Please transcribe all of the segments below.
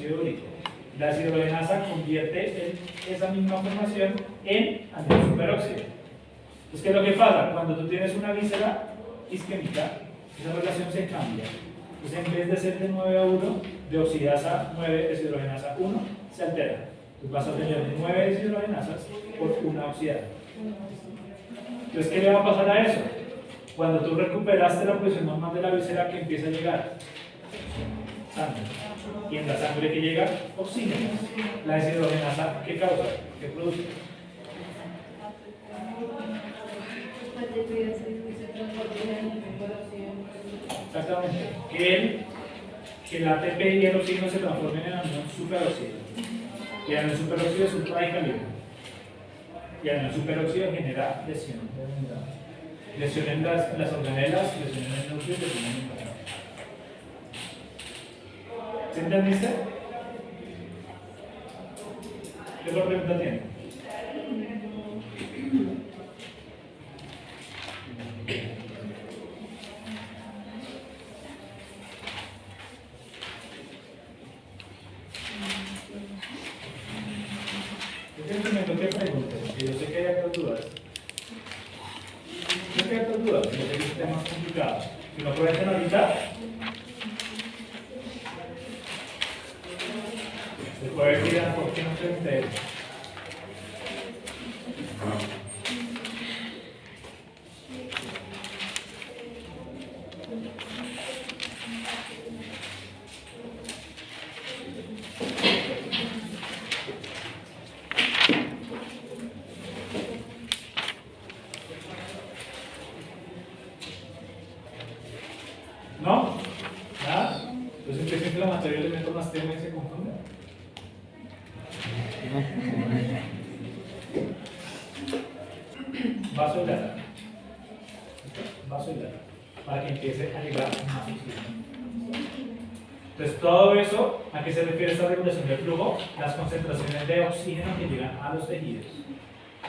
ácido úrico. La deshidrogenasa convierte esa misma formación en anhidro superóxido. Entonces, ¿qué es lo que pasa? Cuando tú tienes una víscera isquémica, esa relación se cambia. Entonces, en vez de ser de 9 a 1, de oxidasa 9, deshidrogenasa 1, se altera. Entonces, vas a tener 9 deshidrogenasas por una oxidada. Entonces, ¿qué le va a pasar a eso? Cuando tú recuperaste la posición normal de la víscera, que empieza a llegar sangre. Y en la sangre que llega, oxígeno. La deshidrogenasa, ¿qué causa? ¿Qué produce? Exactamente. Que el ATP y el oxígeno se transformen en anión superóxido. Y el anión superóxido es un radicalismo. Y el anión superóxido genera lesión. Lesión en las organelas, lesión en el núcleo y lesión en el hipotálamo. ¿Sí entendiste? ¿Qué otra pregunta tiene? Yo quiero que me toque preguntas, porque yo sé que hay otras dudas. Yo sé que hay otras dudas, pero sé que es un tema complicado. Si no pueden ahorita, se puede decir por qué no se entera. ¿No? ¿Nada? Entonces empieza inflamatorio, le meto más tema y se confunde. Vasodilatar. Vasodilatar. Para que empiece a llegar más oxígeno. Entonces, todo eso, ¿a qué se refiere esta regulación del flujo? Las concentraciones de oxígeno que llegan a los tejidos.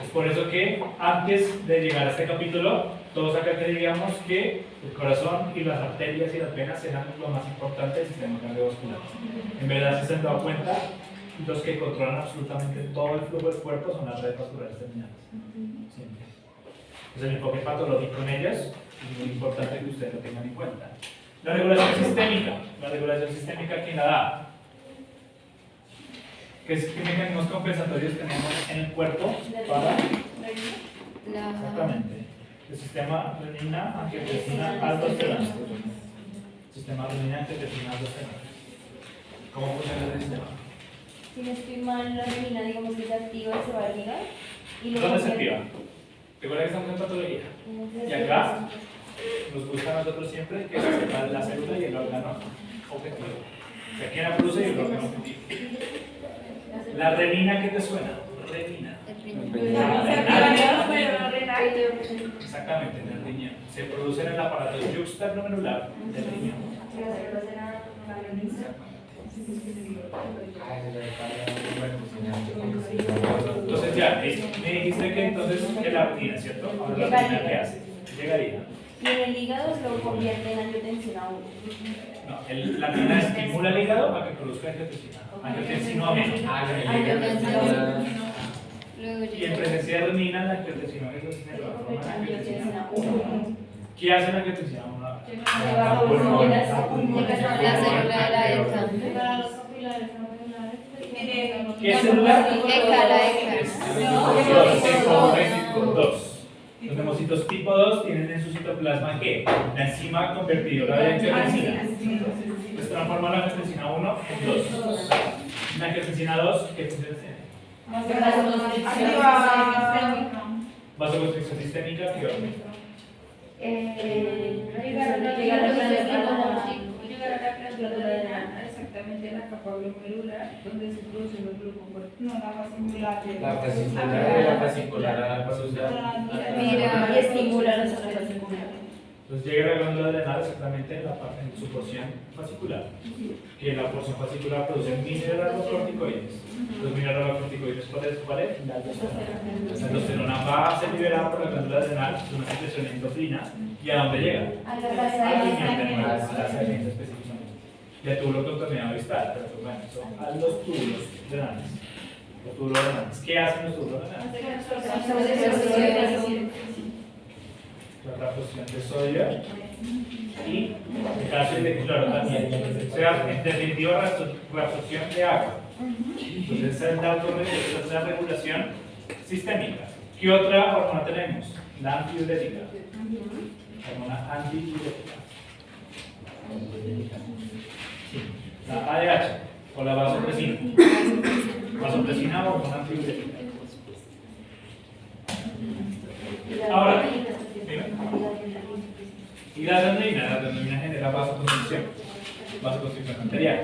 Es por eso que antes de llegar a este capítulo, todos acá queríamos que el corazón y las arterias y las venas eran lo más importante del sistema cardiovascular. En verdad, si se han dado cuenta, los que controlan absolutamente todo el flujo del cuerpo son las redes vasculares terminales. Siempre. Entonces, el enfoque patológico en ellas es muy importante que ustedes lo tengan en cuenta. La regulación sistémica. La regulación sistémica, ¿quién la da? ¿Qué mecanismos compensatorios tenemos en el cuerpo para? Exactamente. El sistema renina, angiotensina, aldosterona. Sistema renina, angiotensina, aldosterona. ¿Cómo funciona el sistema? Si no estoy mal, la renina, digamos que se activa y se va a ligar. ¿Dónde se activa? Recuerda que estamos en patología. Y acá nos gusta a nosotros siempre que se separe la célula y el órgano objetivo. O sea, ¿quién la produce y el órgano objetivo? La renina, ¿qué te suena? Renina. Exactamente, en el riñón. Se produce en el aparato yuxtaglomerular del riñón. Entonces ya, me dijiste que entonces que la renina, ¿cierto? Ahora la renina, ¿qué hace? Llegaría. Y en el hígado lo convierte en angiotensina 1. No, la renina estimula el hígado a que produzca angiotensina. Angiotensina A menos. Y en presencia de renina, la angiotensina es la angiotensina 1. ¿Qué hace la angiotensina 1? La célula de la ECA. ¿Qué célula? ECA, la ECA. Tipo 2. Los hemocitos tipo 2 tienen en su citoplasma ¿qué? La enzima convertidora de angiotensina. Pues transforma la angiotensina 1 en 2. La angiotensina 2, ¿qué función tiene? Vasoconstricción sistémica, ¿qué orden? Exactamente en la capa glomerular donde se produce el glucocorticoide. La fascicular, Mira, y estimula los otros fasciculares. Entonces llega la glándula adrenal exactamente en, en su porción fascicular, que la porción fascicular produce mineralocorticoides. Los mineralocorticoides, ¿cuál es? La aldosterona. La aldosterona va a ser liberada por la glándula adrenal, es una secreción endócrina, ¿y a dónde llega? A la Al riñón de nuevo, a la saliente específicamente. de túbulo contaminado distal, pero pues bueno, son a los túbulos renales. Los túbulos renales. ¿Qué hacen los túbulos renales? La reabsorción de sodio y de calcio y de cloro también. O sea, en definitiva, reabsorción de agua. Entonces, esa es la regulación sistémica. ¿Qué otra hormona tenemos? La antidiurética. Hormona antidiurética. Sí. La ADH o la vasopresina. Vasopresina o hormona antidiurética. Ahora, ¿dime? Y la adrenalina genera vasoconstricción arterial.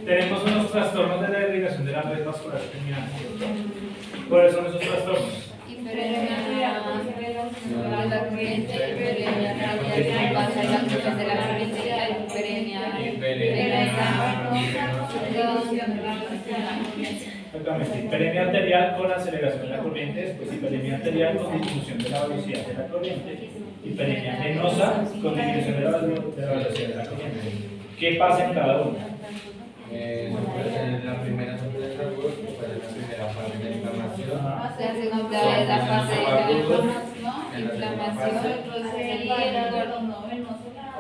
Tenemos unos trastornos de la irrigación de la red vascular terminal. ¿Cuáles son esos trastornos? Hiperemia de la corriente, hiperemia radial, pasa la cuestión de la corriente, hiperemia Exactamente, hiperemia arterial con aceleración de la corriente, después hiperemia arterial con disminución de la velocidad de la corriente, hiperemia venosa con disminución de la velocidad de la corriente. ¿Qué pasa en cada una? La primera son los agudos, después la primera fase de inflamación. La segunda es la fase de inflamación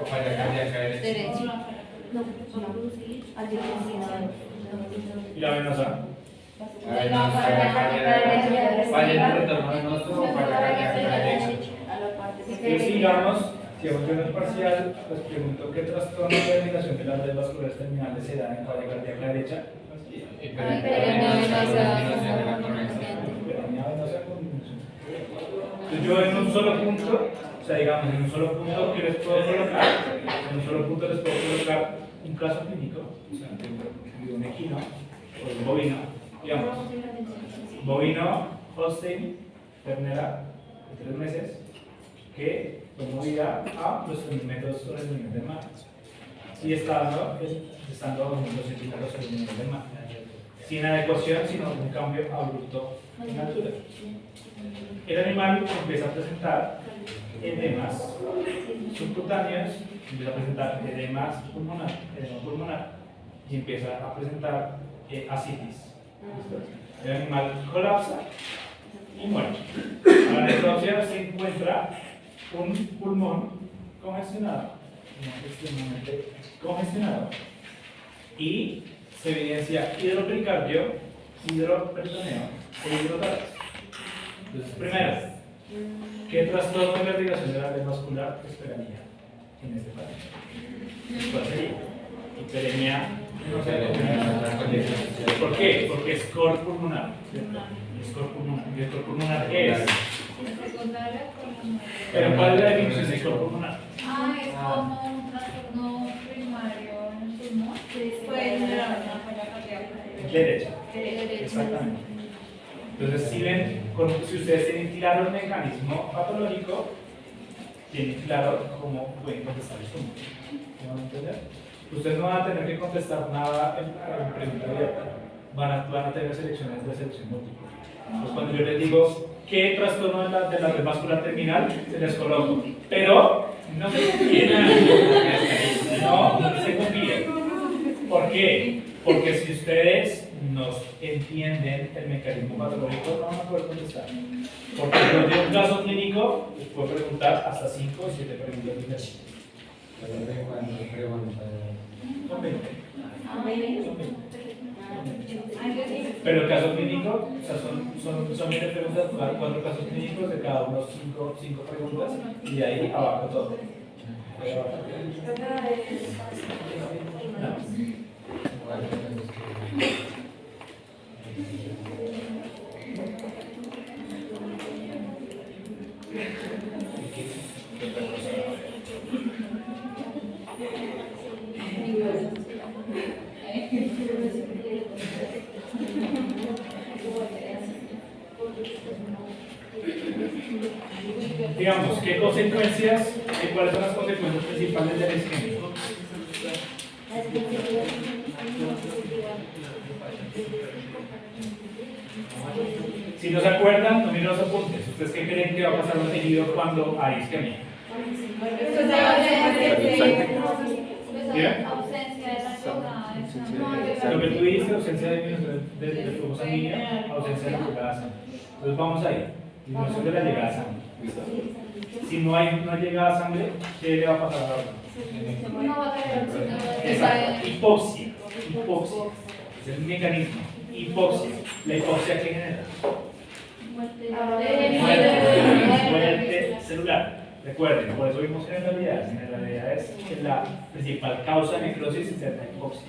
O falla cardíaca derecha. ¿Y la venosa? Falla en el retorno venoso o falla cardíaca derecha. Y sigamos, si hago un parcial, les pregunto qué trastorno de irrigación de las redes vasculares terminales se da en falla cardíaca derecha. Hiperemia venosa. Hiperemia venosa con disminución. Entonces yo en un solo punto, o sea, digamos, en un solo punto que les puedo colocar, un caso clínico, o sea, de un equino o de un bovino, digamos, bovino, Holstein, ternera de 3 meses, que fue movida a los centímetros sobre el nivel del mar. Y estando a 200 centímetros sobre el nivel del mar. Sin adecuación, sino un cambio abrupto en altura. El animal empieza a presentar edemas subcutáneos, empieza a presentar edema pulmonar y empieza a presentar ascitis. El animal colapsa y muere. A la necropsia se encuentra un pulmón congestionado, extremadamente congestionado, y se evidencia hidropericardio, hidroperitoneo e hidrotórax. Entonces, primero, ¿qué trastorno de la irrigación de la red vascular esperaría en este paciente? ¿Cuál sería? Hiperemia. No sé, ¿por qué? Porque es score pulmonar. Score pulmonar. ¿Y el score pulmonar qué es? Pero ¿cuál es la definición de score pulmonar? Es como un trastorno primario en el pulmón. Puede generar una falla cardíaca. Derecha. Exactamente. Entonces, si ustedes tienen claro el mecanismo patológico, tienen claro cómo pueden contestar esto. ¿Me van a entender? Ustedes no van a tener que contestar nada en pregunta abierta. Van a tener selecciones de selección múltiple. Pues cuando yo les digo qué trastorno de la red vascular terminal, se les coloco. Pero no se confíen. No se confíen. ¿Por qué? Porque si ustedes nos entienden el mecanismo patológico, no van a poder contestar. Porque yo de un caso clínico les puedo preguntar hasta 5 o 7 preguntas diferentes. Son 20. Pero el caso clínico, o sea, son 20 preguntas, 4 casos clínicos, de cada uno 5 preguntas, y de ahí abajo todo. No. Digamos, ¿qué consecuencias y cuáles son las consecuencias principales del isquemia? Si no se acuerdan, no miren los apuntes. ¿Ustedes qué creen que va a pasar un tejido cuando hay isquemia? Ausencia de la zona. Lo que tú dijiste, ausencia de flujo sanguíneo, ausencia de la llegada a sangre. Entonces vamos ahí, disminución de la llegada a sangre. Si no hay una llegada a sangre, ¿qué le va a pasar a la órgano? No va a tener oxígeno. Exacto, hipoxia. Hipoxia. Es el mecanismo. Hipoxia. La hipoxia que genera muerte celular. Recuerden, por eso vimos generalidades. Generalidades es la principal causa de necrosis es la hipoxia.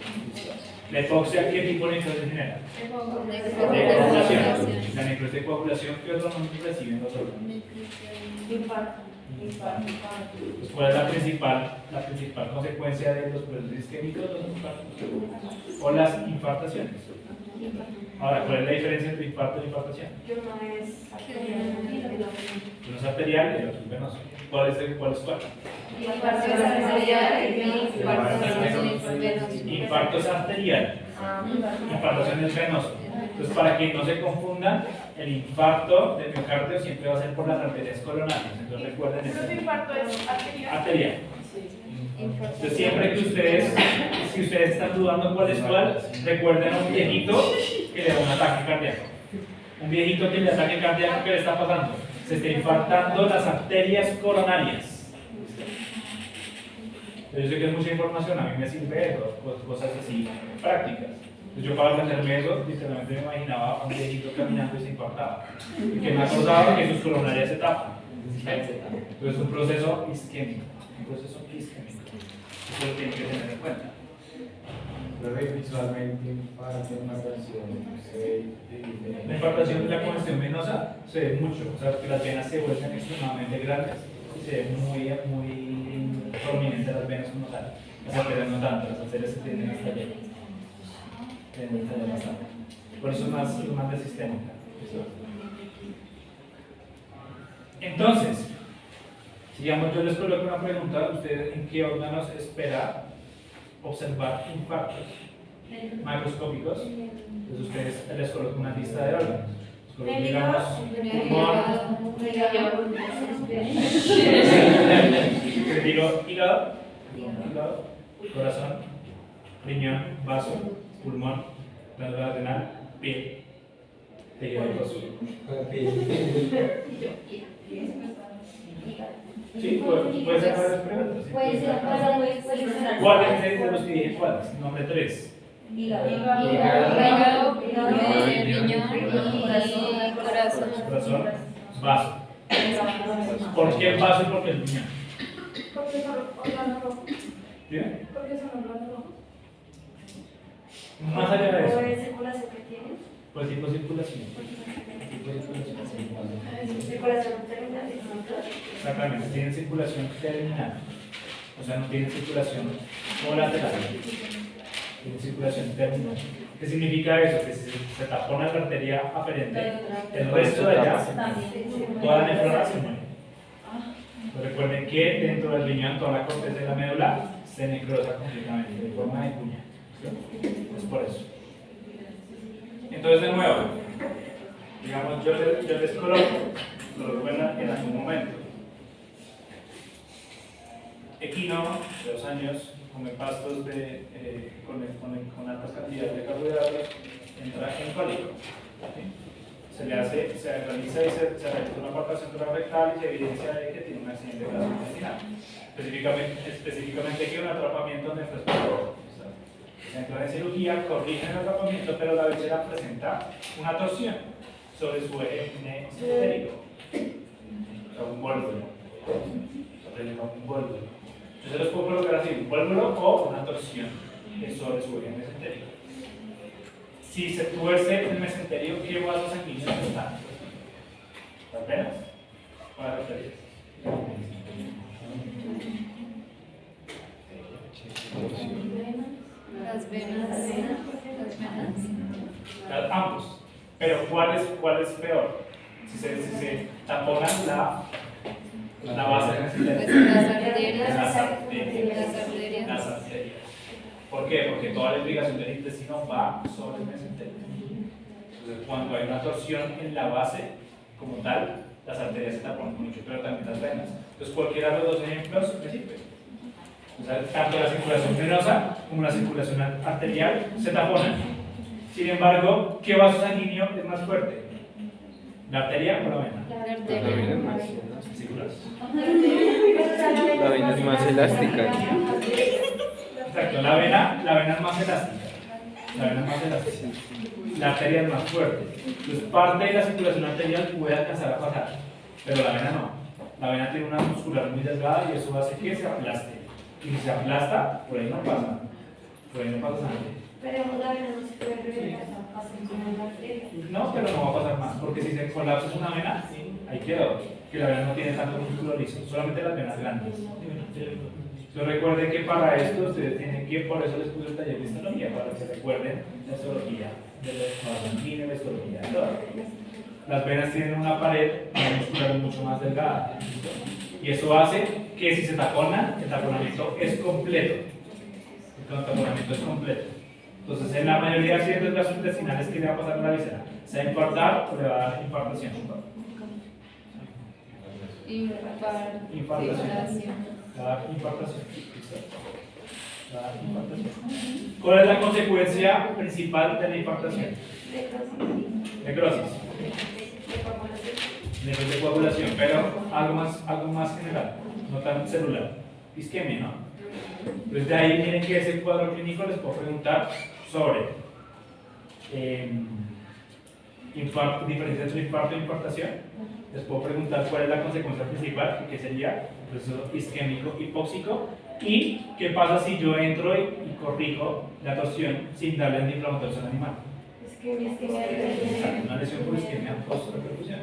La hipoxia, ¿qué tipo de necrosis genera? De coagulación. La necrosis de coagulación, ¿qué otros nombres reciben los órganos? Infarto. Pues, ¿cuál es la principal consecuencia de los procesos isquémicos? Los infartos o las infartaciones. Ahora, ¿cuál es la diferencia entre infarto y infartación? Que uno es arterial. Uno es arterial y el otro es venoso. ¿Cuál es cuál? Infarto es arterial, infartación es venoso. Entonces, para que no se confundan, el infarto de miocardio siempre va a ser por las arterias coronarias. Entonces, recuerden eso. ¿El infarto es arterial? Arterial. Entonces, siempre que si ustedes están dudando cuál es cuál, recuerden a un viejito que le da un ataque cardíaco. Un viejito que le ataque cardíaco, ¿qué le está pasando? Se está infartando las arterias coronarias. Yo sé que es mucha información, a mí me sirve eso, cosas así prácticas. Entonces yo para aprenderme eso, literalmente me imaginaba a un viejito caminando y se infartaba. Y que me acordaba que sus coronarias se tapan. Entonces es un proceso isquémico. Eso lo tienen que tener en cuenta. Pero visualmente infarto en una canción se divide. La infartación de la congestión venosa se ve mucho, o sea, que las venas se vuelven extremadamente grandes y se ve muy prominente las venas como tal. Las arterias no tanto, las arterias se tienden hasta allá. Tienden hasta allá bastante. Por eso es más de sistémica. Entonces, digamos, yo les coloco una pregunta, ¿ustedes en qué órganos espera observar infartos macroscópicos? Entonces ustedes les coloco una lista de órganos. Digamos, pulmón, les digo hígado, corazón, riñón, vaso, pulmón, glándula renal, piel, tejido adiposo. Sí, puede ser varias preguntas. ¿Sí? Puede ser ¿Cuáles de los que dije cuáles? Nombre 3. Corazón, vaso. ¿Por qué el vaso y por qué el riñón? Porque son órganos rojos. ¿Bien? Porque son órganos rojos. Más allá de eso, ¿Cuál es la circulación que tiene? por el tipo de circulación. Circulación terminal. Exactamente, tienen circulación terminal. O sea, no tienen circulación colateral. Tienen circulación terminal. ¿Qué significa eso? Que si se tapona la arteria aferente, el resto de allá, toda la nefrona se muere. Pero recuerden que dentro del riñón, toda la corteza de la médula se necrosa completamente, de forma de cuña. ¿Sí? Es por eso. Entonces, de nuevo, digamos, yo les coloco en algún momento. Equino, de 2 años, come pastos con altas cantidades de carbohidratos, entra en cólico. ¿Sí? Se realiza y se realiza una palpación rectal y se evidencia de que tiene un accidente gastrointestinal. Específicamente que un atrapamiento nefroesofágico. Entra en cirugía, corrigen el atrapamiento, pero la visera presenta una torsión sobre su eje mesentérico. O sea, un vólvulo. Un vólvulo. Yo se los puedo colocar así, un vólvulo o una torsión sobre su eje mesentérico. Si se tuerce el mesenterio, ¿qué vasos sanguíneos están? Las venas o las arterias. Las venas. Ambos. Pero ¿cuál es peor? Si se taponan la base del Pues las arterias. Las arterias. Las arterias. Las arterias. ¿Por qué? Porque toda la irrigación del intestino va sobre el mesenterio. Entonces, cuando hay una torsión en la base, como tal, las arterias se taponan mucho, pero también las venas. Entonces, cualquiera de los dos ejemplos me sirve. O sea, tanto la circulación venosa como la circulación arterial se taponan. Sin embargo, ¿qué vaso sanguíneo es más fuerte? ¿La arteria o la vena? La arteria. ¿Seguras? La vena es más elástica. Exacto, la vena es más elástica. La vena es más elástica. La arteria es más fuerte. Entonces, parte de la circulación arterial puede alcanzar a pasar, pero la vena no. La vena tiene una muscular muy delgada y eso hace que se aplaste. Y si se aplasta, por ahí no pasa. Por ahí no pasa nada. Pero la vena no se puede revelar, pasa como una arteria. No, pero no va a pasar más, porque si se colapsa una vena, ahí quedó. Que la vena no tiene tanto músculo liso, solamente las venas grandes. Entonces recuerden que para esto ustedes tienen que, por eso les puse el taller de histología, para que recuerden la histología de la sanguínea, la histología de todo. Las venas tienen una pared muscular mucho más delgada, ¿listo? Y eso hace que si se taponan, el taponamiento es completo. El taponamiento es completo. Entonces, en la mayoría de accidentes gastrointestinales, ¿qué le va a pasar a la víscera? ¿Se va a infartar o le va a dar infartación? Infartación. La infartación. La infartación. ¿Cuál es la consecuencia principal de la infartación? Necrosis. Nivel de coagulación, pero algo más general, no tan celular. Isquemia, ¿no? Entonces de ahí miren que ese cuadro clínico les puedo preguntar sobre diferencia entre infarto e infartación. Les puedo preguntar cuál es la consecuencia principal, que sería el proceso isquémico hipóxico, y qué pasa si yo entro y corrijo la torsión sin darle antiinflamatorios al animal. Una lesión por isquemia post-repercusión.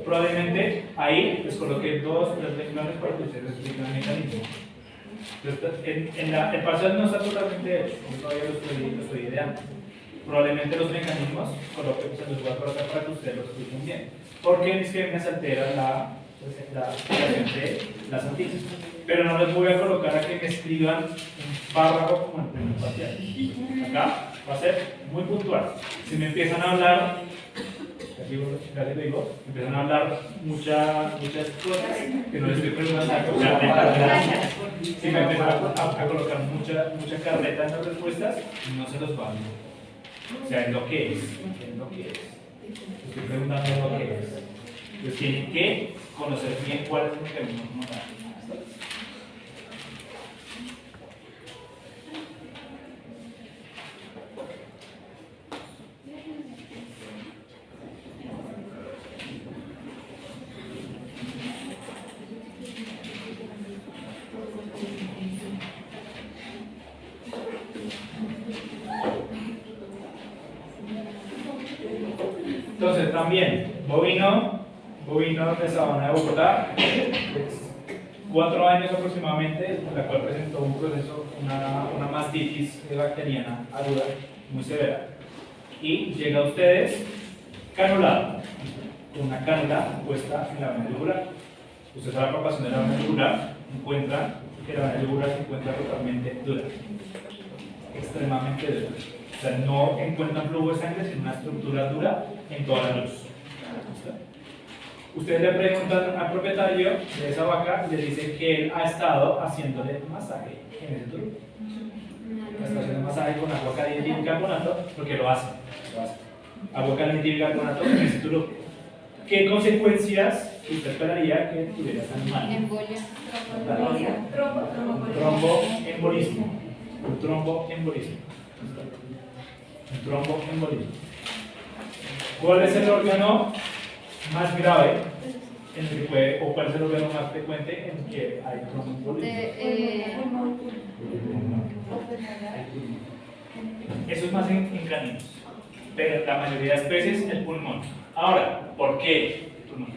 Probablemente ahí les coloqué dos renglones para que ustedes expliquen el mecanismo. El parcial no está totalmente hecho, yo todavía lo estoy ideando. Probablemente los mecanismos se los voy a colocar para que ustedes lo expliquen bien. Porque en isquemia se altera la relación de las antígenas. Pero no les voy a colocar a que me escriban un párrafo como el primer parcial. Acá va a ser muy puntual. Si me empiezan a hablar, casi lo digo, empiezan a hablar muchas cosas que no les estoy preguntando. Si me empiezan a colocar mucha carreta en las respuestas, no se los va a dar. O sea, es lo que es. Estoy preguntando lo que es. Entonces tienen que conocer bien cuál es el mecanismo como tal. Entonces también, bovino de sabana de Bogotá, 4 años aproximadamente, la cual presentó un proceso, una mastitis bacteriana aguda, muy severa. Y llega a ustedes canulado, con una cánula puesta en la vena yugular. Ustedes a la palpación de la vena yugular encuentran que la vena yugular se encuentra totalmente dura, extremadamente dura. O sea, no encuentran flujo de sangre, sino una estructura dura en toda la luz. Ustedes le preguntan al propietario de esa vaca y le dicen que él ha estado haciéndole masaje en ese tubo. Está haciendo masaje con agua caliente y bicarbonato, porque lo hace. Agua caliente y bicarbonato en ese tubo. ¿Qué consecuencias usted esperaría que tuviera ese animal? Embolia. Tromboembolismo. Un tromboembolismo. Un tromboembolismo. ¿Cuál es el órgano más grave en el que puede, o cuál es el órgano más frecuente en el que hay tromboembolismo? Eso es más en caninos, pero la mayoría de especies el pulmón. Ahora, ¿por qué el pulmón?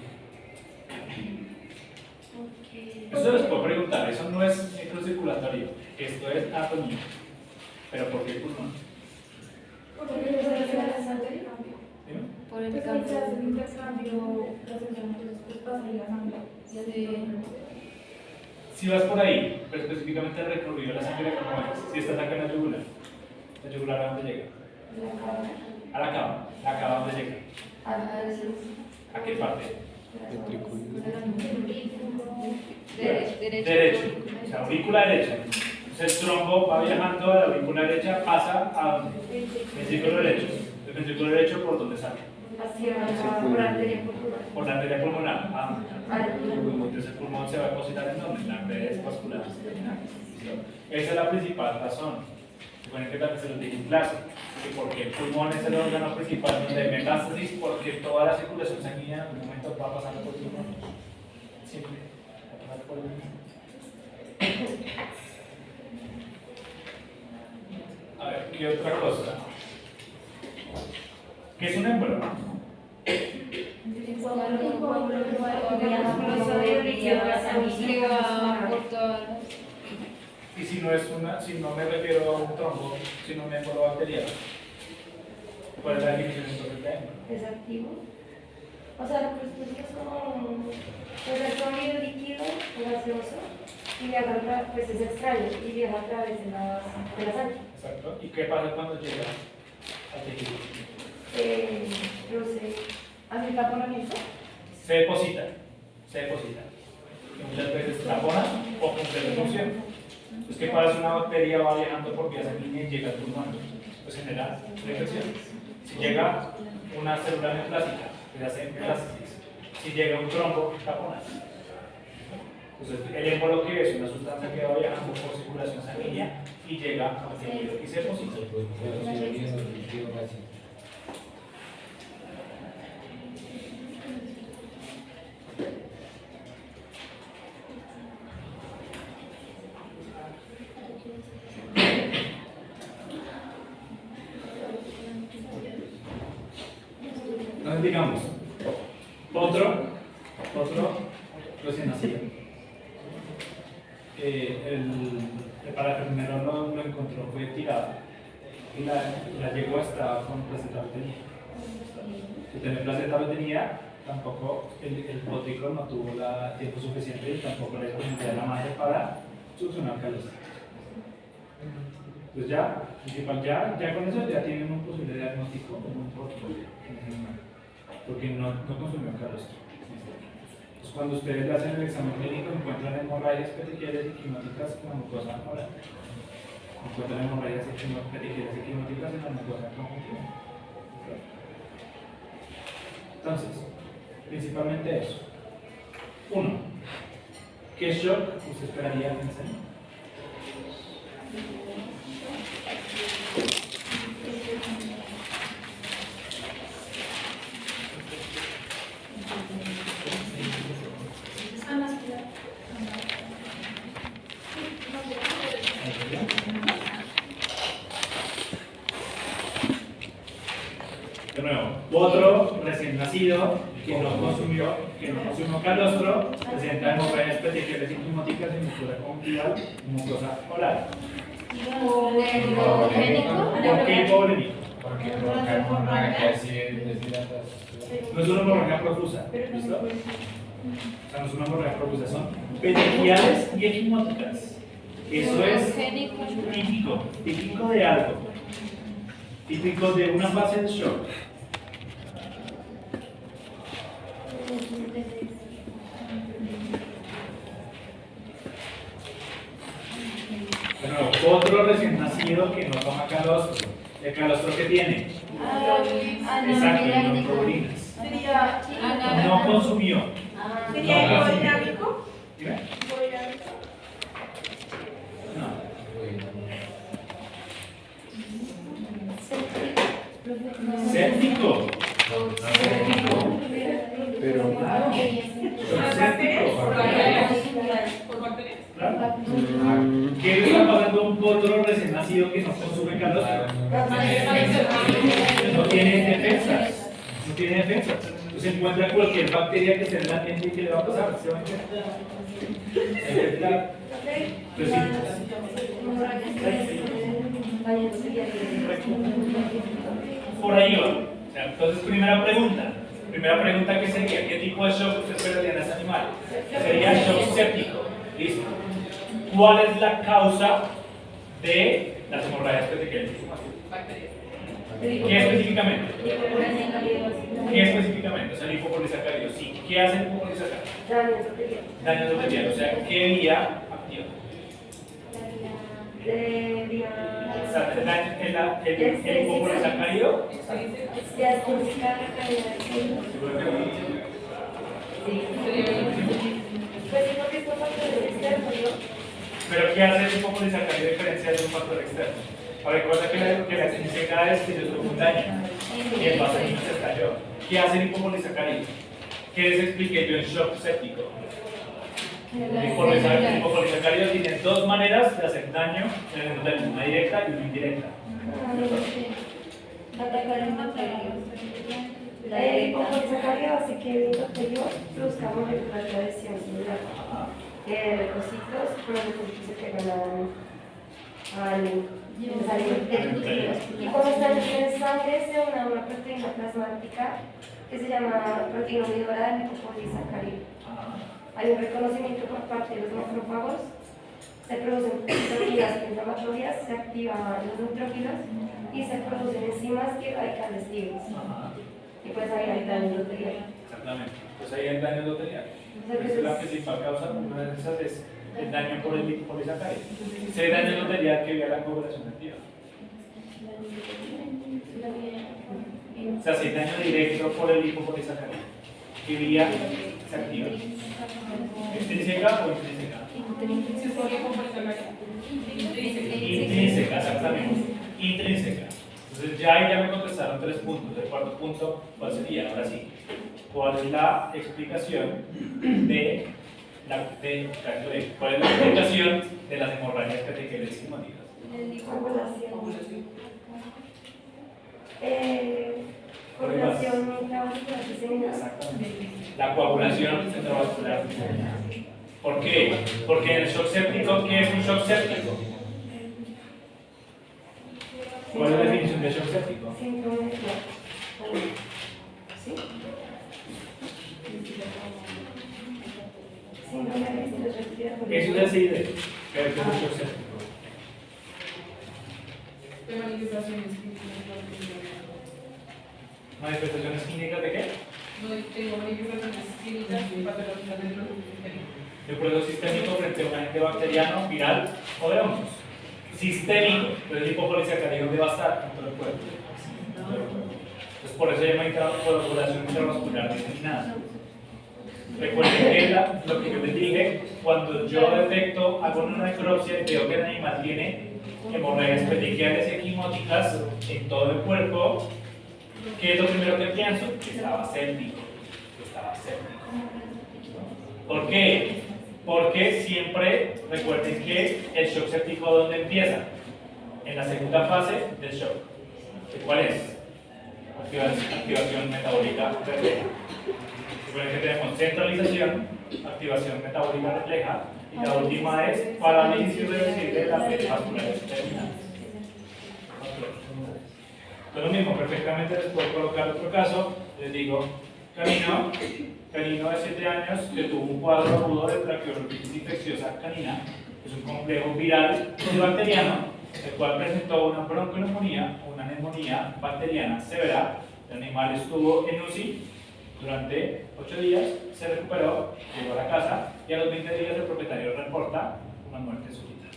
Eso les puedo preguntar, eso no es microcirculatorio, esto es anatomía. Pero ¿por qué el pulmón? Por el Si vas por ahí, pero específicamente el recorrido de la sangre, ¿cómo es? Si estás acá en la yugular ¿a dónde llega? A la cava. ¿La cava a dónde llega? ¿A qué parte? Derecho. O sea, aurícula derecha. Entonces el trombo va viajando a la aurícula derecha, pasa a ventrículo derecho. El ventrículo derecho, ¿por dónde sale? Por la arteria pulmonar. Entonces el pulmón se va a depositar en donde? En las redes vasculares. Esa es la principal razón. Suponen que también se lo dije en clase, que porque el pulmón es el órgano principal donde hay metástasis, porque toda la circulación sanguínea en algún momento va pasando por el pulmón. Siempre va a pasar por el pulmón. A ver, ¿qué otra cosa? ¿Qué es un émbolo? Y si no es si no me refiero a un trombo, sino un émbolo bacteriano, ¿cuál es la definición entonces de émbolo? ¿Es activo? O sea, pues es como el sólido líquido o gaseoso y viaja pues es extraño y viaja a través de la sangre. Exacto. ¿Y qué pasa cuando llega al tejido? ¿Hace taponamiento? Se deposita. Que muchas veces tapona o cumple la función. Entonces, ¿qué pasa si una bacteria va viajando por vía sanguínea y llega al pulmón? Pues genera infección. Si llega una célula neoplásica, que hace metástasis. Si llega un trombo, tapona. Entonces, el émbolo que es una sustancia que va viajando por circulación sanguínea y llega al tejido y se deposita. Entonces, digamos, otro recién nacido. El paraferminero lo encontró, fue tirado y la yegua estaba con placenta retenida. Si tiene placenta retenida, tampoco el potico no tuvo tiempo suficiente y tampoco la disponibilidad de la madre para succionar calostro. Entonces ya con eso ya tienen un posible diagnóstico en un portfolio, porque no consumió calostro. Entonces, cuando ustedes le hacen el examen clínico, encuentran hemorragias petequiales y quimóticas en la mucosa oral. Encuentran hemorragias petequiales y quimóticas en la mucosa conjuntiva. Entonces, principalmente eso. 1. ¿Qué shock usted esperaría que enseñe? De nuevo, otro recién nacido que no consumió calostro presenta hemorragias petequiales y quimóticas en mucosa conjuntival y mucosa oral. ¿Por qué hipovolémico? Porque provoca hemorragia así deshidratación. No es una hemorragia profusa, ¿listo? O sea, no es una hemorragia profusa, son petequiales y equimóticas. Eso es típico de algo, típico de una fase de shock. Bueno, otro recién nacido que no toma calostro. ¿El calostro que tiene? Exacto, inmunoglobulinas. No consumió. ¿Sería hipodinámico? ¿Dime? No. Séptico. Pero ¿Qué le está pasando a un potro recién nacido que no consume calostro? No tiene defensas. Se encuentra cualquier bacteria que esté en el ambiente y que le va a pasar. ¿Se va a infectar? Pues por ahí va. O sea, entonces, primera pregunta que sería, ¿qué tipo de shock usted esperaría en ese animal? Sería shock séptico. Listo. ¿Cuál es la causa de las hemorragias petequiales? ¿Qué específicamente? ¿Qué específicamente? O sea, el hipopolisacárido, sí. ¿Qué hace el hipopolisacárido? Daño endotelial. O sea, ¿qué vía activa? O sea, el hipopolisacárido. Pero ¿qué hace el hipopolisacárido diferencial de un factor externo? A ver, cosa que la extrinseca es que yo tuve un daño y el vaselino se estalló. ¿Qué hace el hipopolisacárido? ¿Qué les expliqué yo en shock séptico? El hipopolisacárido tiene dos maneras de hacer daño en el endotelio, una directa y una indirecta. El hipopolisacárido hace que el endotelio produzca moléculas de adhesión celular. Leucocitos, pero los leucocitos se pegan al y cuando están en sangre se une a una proteína plasmática que se llama proteína unidora del hipopolisacárido. Hay un reconocimiento por parte de los macrófagos, se producen proteínas inflamatorias, se activan los neutrófilos y se producen enzimas y radicales libres. Y pues ahí hay daño endotelial. Exactamente, pues ahí hay daño endotelial. Esa es la principal causa, una de esas es el daño por el hipopolisacárido. Si hay daño endotelial que vía la coagulación activa. O sea, si hay daño directo por el hipopolisacárido, ¿qué vía se activa? ¿Extrínseca o intrínseca? Intrínseca, exactamente. Intrínseca. Entonces ya me contestaron 3 puntos. El cuarto punto, ¿cuál sería? Ahora sí. ¿Cuál es la explicación de cuál es la explicación de las hemorragias petequiales sigmoides? Coagulación intravascular diseminada. Exactamente. La coagulación intravascular diseminada. ¿Por qué? Porque en el shock séptico, ¿qué es un shock séptico? ¿Cuál es la definición de shock séptico? Síndrome de ¿sí? Síndrome de estrés respiratorio. Eso es así de pero ¿qué es un shock séptico? ¿Manifestaciones clínicas de qué? De proceso sistémico frente a un agente bacteriano, viral o de hongos. Sistémico, pero el hipopolisacárido ¿dónde va a estar? En todo el cuerpo. Entonces por eso se llama coagulación intravascular diseminada. Recuerden que lo que yo les dije, cuando yo detecto, hago una necropsia y veo que el animal tiene hemorragias petequiales y equimóticas en todo el cuerpo, ¿qué es lo primero que pienso? Que estaba séptico. ¿Por qué? Porque siempre recuerden que el shock séptico ¿dónde empieza? En la segunda fase del shock. ¿Cuál es? Activación metabólica refleja. Recuerden que tenemos centralización, activación metabólica refleja y la última es parálisis irreversible de la red vascular terminal. Lo mismo, perfectamente les puedo colocar otro caso. Les digo, canino de 7 años que tuvo un cuadro agudo de traqueomitis infecciosa canina, que es un complejo viral y bacteriano, el cual presentó una bronconeumonía o una neumonía bacteriana severa. El animal estuvo en UCI durante 8 días, se recuperó, llegó a la casa y a los 20 días el propietario reporta una muerte súbita.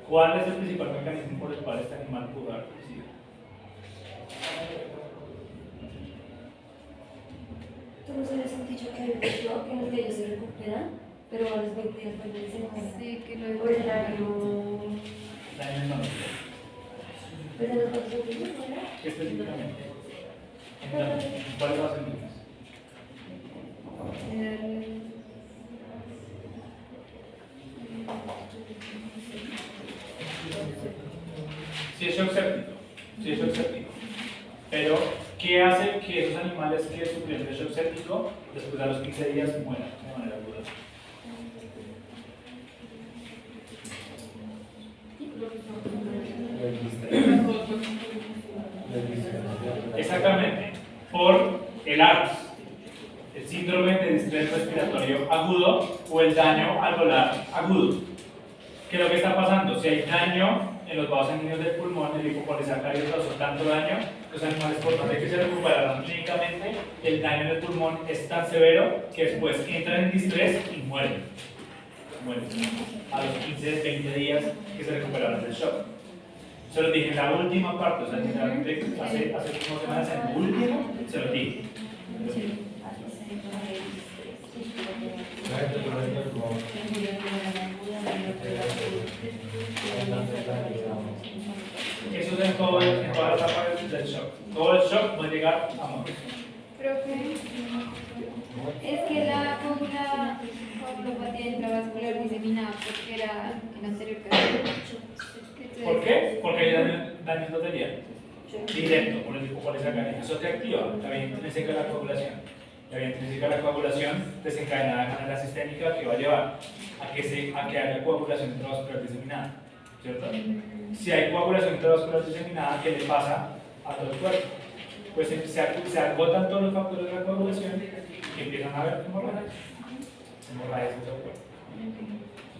¿Cuál es el principal mecanismo por el cual este animal pudo haber fallecido? ¿Tú no se les han dicho que hay un shock en el que ellos se recuperan, pero a los 20 días fallecen? Sí, que lo Por el daño. Daño endotelial. Pues en los otros sentidos, ¿no? ¿Qué específicamente? Entonces, ¿cuáles son los síntomas? Si es shock séptico. Pero, ¿qué hace que esos animales que sufrieron de shock séptico después de los 15 días mueran de manera aguda? Exactamente, por el ARDS, el síndrome de distrés respiratorio agudo o el daño alveolar agudo. ¿Qué es lo que está pasando? Si hay daño en los vasos sanguíneos del pulmón, el lipopolisacárido causó tanto daño, los animales por más de que se recuperaron clínicamente, el daño en el pulmón es tan severo que después entran en distrés y mueren. Mueren a los 15, 20 días que se recuperaron del shock. Se lo dije en la última parte, o sea, literalmente hace unas semanas, en el último, se lo dije. Eso es en todas las etapas del shock. Todo el shock puede llegar a morir. Profe, es que la coagulopatía intravascular diseminada porque era el anterior caso. ¿Por qué? Porque hay daño endotelial directo por el lipopolisacárido. Eso te activa la vía intrínseca de la coagulación. La vía intrínseca de la coagulación desencadena de manera sistémica que va a llevar a que haya coagulación intravascular diseminada. ¿Cierto? Si hay coagulación intravascular diseminada, ¿qué le pasa a todo el cuerpo? Pues se agotan todos los factores de la coagulación y empiezan a haber hemorragias en todo el cuerpo.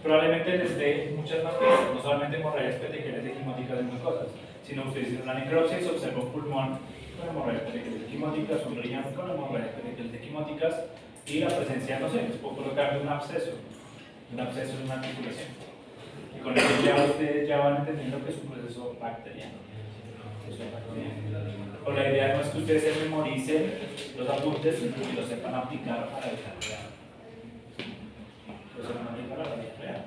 Probablemente les dé muchas más pistas, no solamente hemorragias petequiales equimóticas y muchas cosas, sino ustedes hicieron una necropsia y se observa un pulmón con hemorragias petequiales equimóticas, un riñón con hemorragias petequiales equimóticas y la presencia, no sé, les puedo colocar un absceso en una articulación. Y con eso ya ustedes ya van entendiendo que es un proceso bacteriano. Pero la idea no es que ustedes se memoricen los apuntes, sino que los sepan aplicar para el vida real. Los sepan aplicar a la vida real.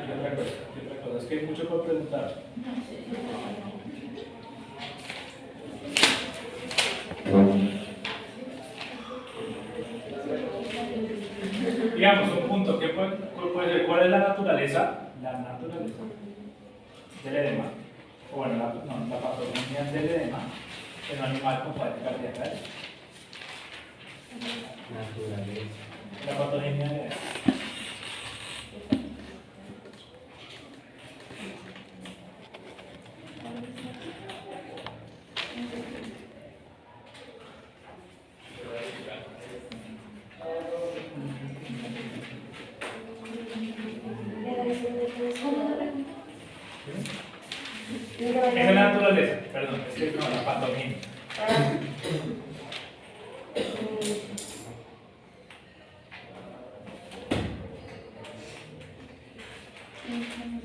Y otra cosa, es que hay mucho por preguntar. Digamos, un punto, ¿qué puede ser? ¿Cuál es la naturaleza? La naturaleza del edema, o bueno, la patología del edema en un animal con falla cardíaca. Naturaleza. La patología del edema. Es la naturaleza, perdón, es que no, la patología.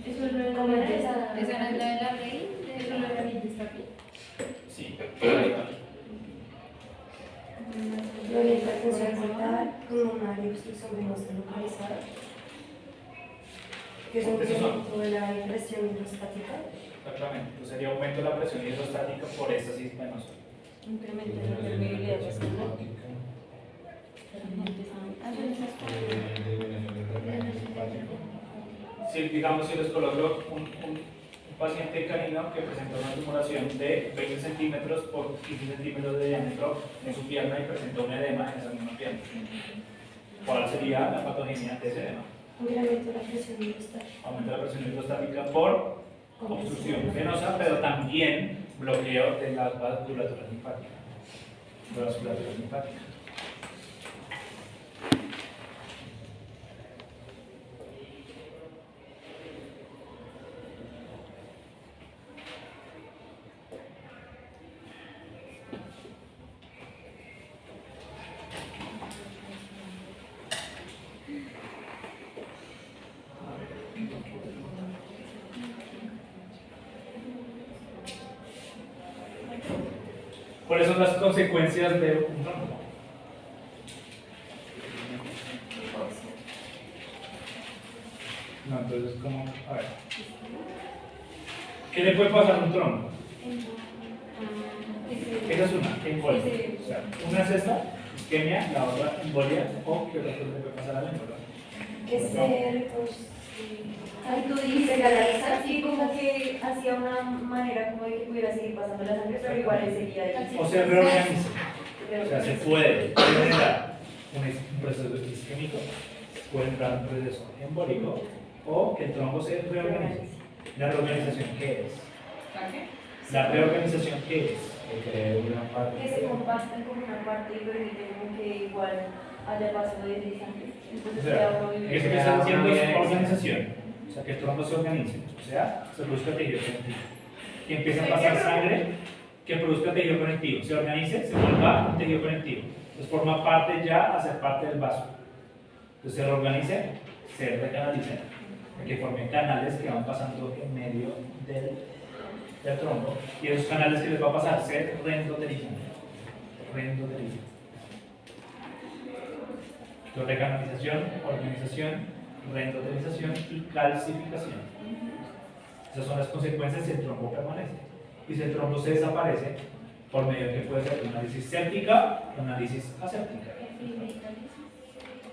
Eso no es la de la ley, eso no era mi Sí, Lo de hipertensión portal con una obstrucción venosa localizada, que es un aumento de la presión hidrostática. exactamente. Entonces sería aumento de la presión hidrostática por éstasis venosa. Incremento de la permeabilidad vascular. Si, digamos, si les coloco un paciente canino que presenta una tumoración de 20 centímetros por 15 centímetros de diámetro en su pierna y presenta un edema en esa misma pierna, ¿cuál sería la patogenia de ese edema? Incremento de la presión hidrostática. Aumento de la presión hidrostática por obstrucción venosa, pero también bloqueo de las vasculaturas linfáticas. ¿Cuáles son las consecuencias de un trombo? No, entonces, ¿cómo? A ver. ¿Qué le puede pasar a un trombo? Esa es una, embolia. O sea, una es esta, isquemia, la otra embolia, o ¿qué otra cosa le puede pasar a la embolia? Que se Ay, tú dices, así como que hacía una manera como de que pudiera seguir pasando la sangre, pero igual él seguía ahí. O sea, reorganiza. O sea, se puede generar un proceso isquémico, puede entrar un proceso embólico, o que el trombo se reorganice. ¿La reorganización qué es? ¿La reorganización qué es? cree una parte. Que se compactan como una parte y permiten como que igual haya paso de sangre. Entonces, O sea, eso que están haciendo es organización, o sea, que el trombo se organice, o sea, se produzca tejido conectivo. Que empiece a pasar sangre, que produzca tejido conectivo, se organice, se vuelva un tejido conectivo. Entonces forma parte ya, hacer parte del vaso. Entonces se reorganice, se recanalice, que formen canales que van pasando en medio del trombo, y esos canales que les va a pasar se reendotelizan. Entonces, recanalización, organización, reendotelización y calcificación. Esas son las consecuencias si el trombo permanece. Y si el trombo se desaparece, por medio de que puede ser una análisis séptica o una análisis aséptica.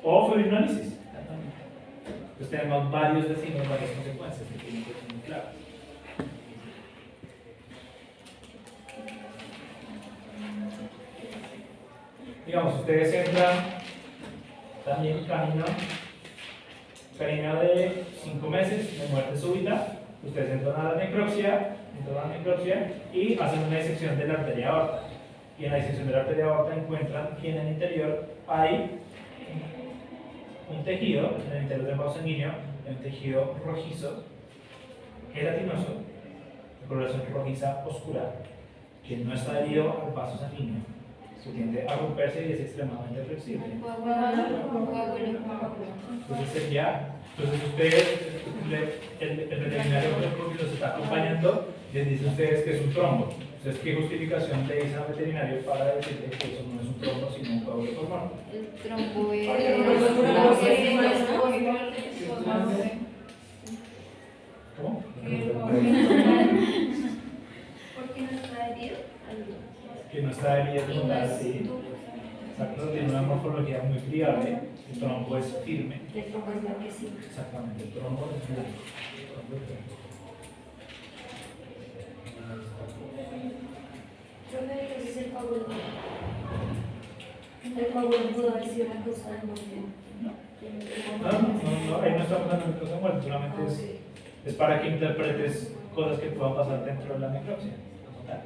O fibrinolisis. Entonces tenemos varios destinos, varias consecuencias que tienen que ser muy claras. Digamos, ustedes entran también camino de 5 meses de muerte súbita, ustedes entran a la necropsia y hacen una disección de la arteria aorta. Y en la disección de la arteria aorta encuentran que en el interior hay un tejido, en el interior del vaso sanguíneo, un tejido rojizo, gelatinoso, de coloración rojiza oscura, que no está adherido al vaso sanguíneo, que tiende a romperse y es extremadamente flexible. Entonces ustedes, el veterinario que los está acompañando, les dice a ustedes que es un trombo. Entonces, ¿qué justificación le dice al veterinario para decirle que eso no es un trombo sino un coágulo pulmonar? El trombo es... ¿Cómo? ¿Por qué no está herido? Que no está adherido como tal, sí. Exacto, tiene una morfología muy pliable, el trombo es firme. El trombo es blanquecino. Exactamente, el trombo es blanco. El trombo es blanco. Yo creo que ese es el coágulo. El coágulo pudo haber sido la causa del muerte. No, ahí no estamos hablando de cosas de muerte, solamente es para que interpretes cosas que puedan pasar dentro de la necropsia. Como tal.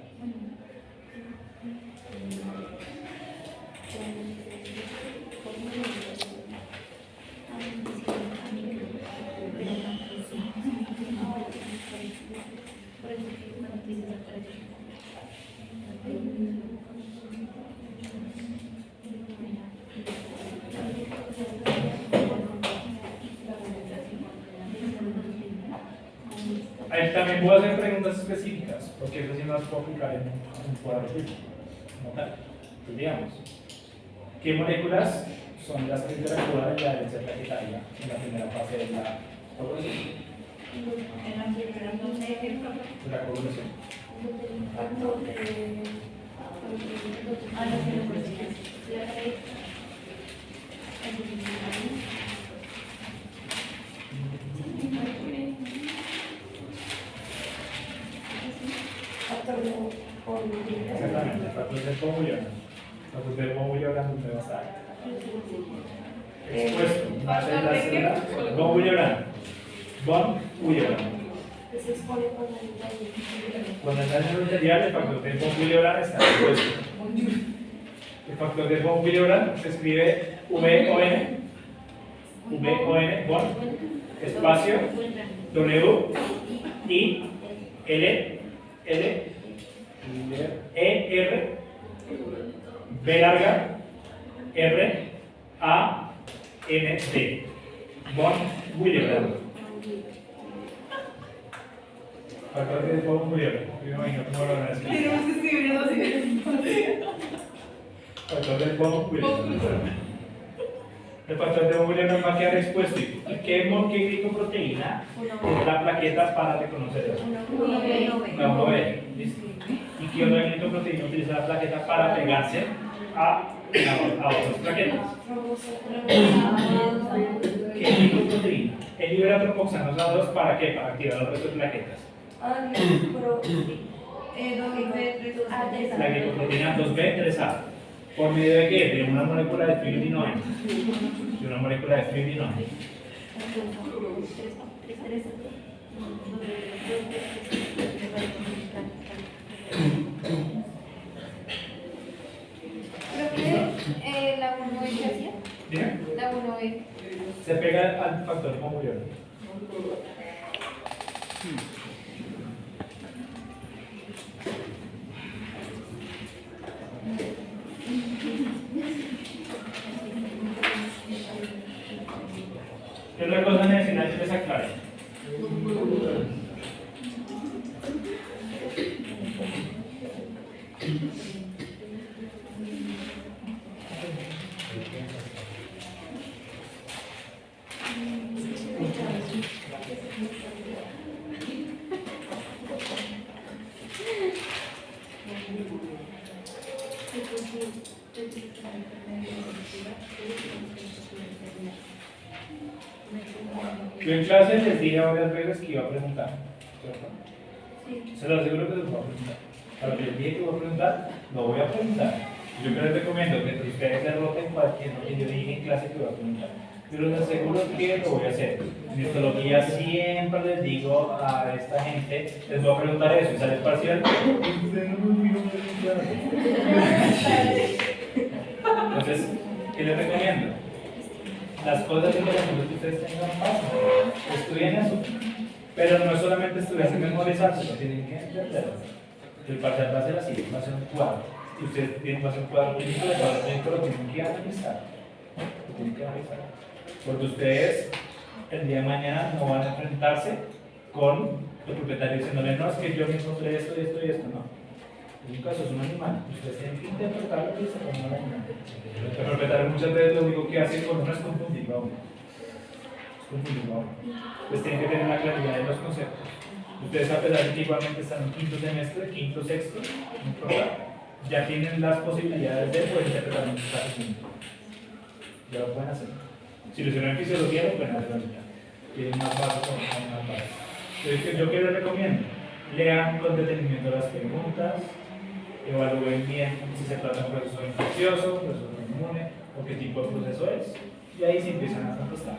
Ahí también puedo hacer preguntas específicas, porque eso sí no las puedo aplicar en un cuadro clínico, como tal. Pues digamos, ¿qué moléculas son las que interactúan en la herencia plaquetaria en la primera fase de la coagulación? De la coagulación. Exactamente, el factor del convulsión. El factor del convulsión ¿dónde va a estar? Expuesto, más de la célula, convulsión. Se expone con la Cuando está en el material, el factor del convulsión está expuesto. El factor del convulsión se escribe VON, VON, espacio, W, I, L, E, R, B larga, R, A, N, D. Von Willebrand. Factor de Von Willebrand. Yo me imagino cómo lo van a escribir. Tenemos que escribirlo así. Factor de Von Willebrand. El factor de Von Willebrand va a quedar expuesto. ¿Y qué glicoproteína es la plaqueta para reconocerla? La 1B. ¿Listo? ¿Y qué otra glicoproteína utiliza la plaqueta para pegarse a otras plaquetas? ¿Qué glicoproteína? El libera tropoxanos A2 ¿para qué? Para activar el resto de plaquetas. La glicoproteína 2B3A. ¿Por medio de qué? De una molécula de fibrinógeno. De una molécula de fibrinógeno. Voy. Se pega al factor conjunción. ¿Qué otra cosa necesitan que les aclare? Yo en clase les dije varias veces que iba a preguntar, ¿cierto? Se lo aseguro que les voy a preguntar. A lo que les dije que voy a preguntar, lo voy a preguntar. Yo que les recomiendo que ustedes se roten cualquier lo que yo dije en clase que voy a preguntar. Pero les aseguro que lo voy a hacer. En histología siempre les digo a esta gente, les voy a preguntar eso, y sale el parcial. Usted no me dijo preguntar. Entonces, ¿qué les recomiendo? Las cosas que ustedes tengan paso, estudien eso. Pero no es solamente estudiar y memorizarse, lo tienen que entender. El parcial va a ser así, va a ser un cuadro. Y ustedes tienen que hacer un cuadro clínico, el cuadro clínico lo tienen que analizar. Lo tienen que analizar. Porque ustedes el día de mañana no van a enfrentarse con el propietario diciéndole, no, es que yo me encontré esto y esto y esto, no. En un caso es un animal, ustedes tienen que interpretar lo que dice como un animal. El propietario muchas veces lo único que hace con uno es confundirlo a uno. Es confundirlo a uno. Entonces tienen que tener la claridad de los conceptos. Ustedes, a pesar de que igualmente están en quinto semestre, quinto, sexto, no importa, ya tienen las posibilidades de poder interpretar un caso clínico. Ya lo pueden hacer. Si lo hicieron en fisiología, lo pueden hacer ahorita. Tienen más base con más base. Entonces, yo que les recomiendo, lean con detenimiento las preguntas, evalúen bien si se trata de un proceso infeccioso, un proceso inmune o qué tipo de proceso es, y ahí se empiezan a contestar.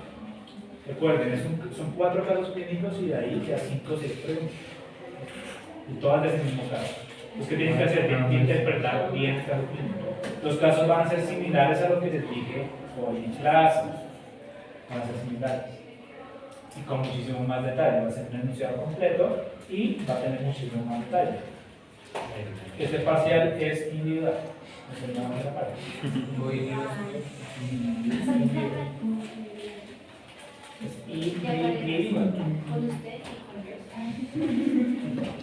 Recuerden, son 4 casos clínicos y de ahí ya 5 o 6 preguntas. Y todas de ese mismo caso. Los que tienen que hacer, tienen que interpretar bien el caso clínico. Los casos van a ser similares a lo que les dije hoy en clase. Van a ser similares. Y con muchísimo más detalle. Va a ser un enunciado completo y va a tener muchísimo más detalle. Este parcial es individual. No es una manera parte. Es individual. Con usted y con yo.